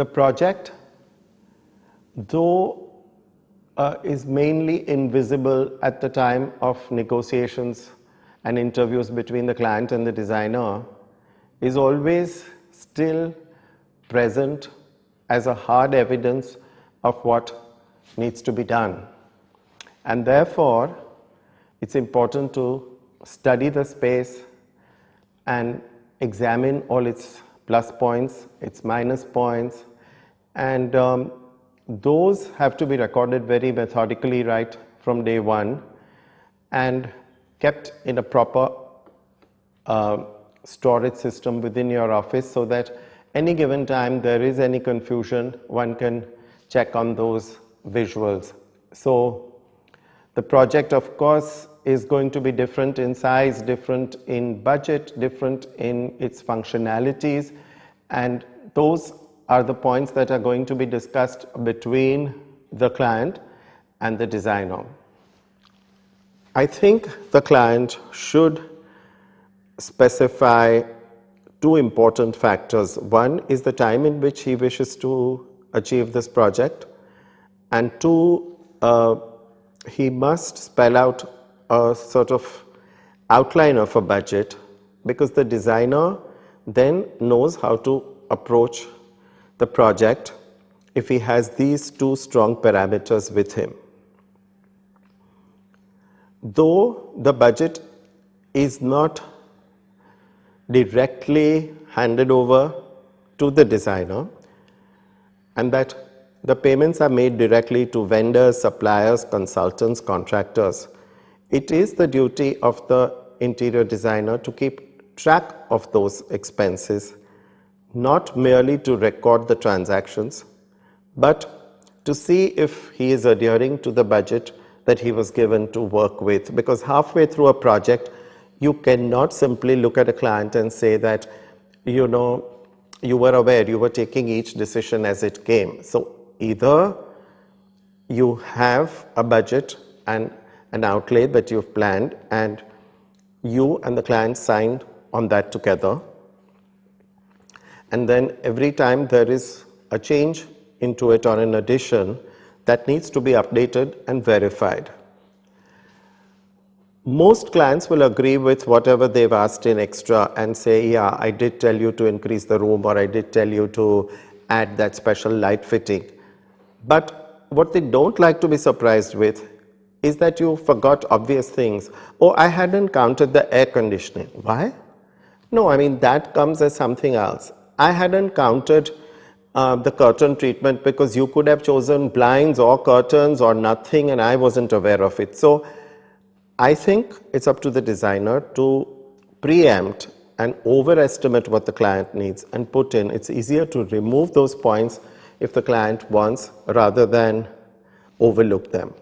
The project, though is mainly invisible at the time of negotiations and interviews between the client and the designer, is always still present as a hard evidence of what needs to be done. And therefore, it's important to study the space and examine all its plus points, its minus points, and those have to be recorded very methodically right from day one and kept in a proper storage system within your office, so that any given time there is any confusion, one can check on those visuals. So the project, of course, is going to be different in size, different in budget, different in its functionalities, and those are the points that are going to be discussed between the client and the designer. I think the client should specify two important factors. One is the time in which he wishes to achieve this project, and two, he must spell out a sort of outline of a budget, because the designer then knows how to approach the project if he has these two strong parameters with him. Though the budget is not directly handed over to the designer, and that the payments are made directly to vendors, suppliers, consultants, contractors, it is the duty of the interior designer to keep track of those expenses, not merely to record the transactions, but to see if he is adhering to the budget that he was given to work with. Because halfway through a project, you cannot simply look at a client and say that, you know, you were aware, you were taking each decision as it came. So either you have a budget and an outlay that you've planned, and you and the client signed on that together, and then every time there is a change into it or an addition, that needs to be updated and verified. Most clients will agree with whatever they've asked in extra and say, yeah, I did tell you to increase the room, or I did tell you to add that special light fitting. But what they don't like to be surprised with is that you forgot obvious things. Oh, I hadn't counted the air conditioning. Why? No, I mean, that comes as something else. I hadn't counted the curtain treatment because you could have chosen blinds or curtains or nothing and I wasn't aware of it. So I think it's up to the designer to preempt and overestimate what the client needs and put in. It's easier to remove those points if the client wants rather than overlook them.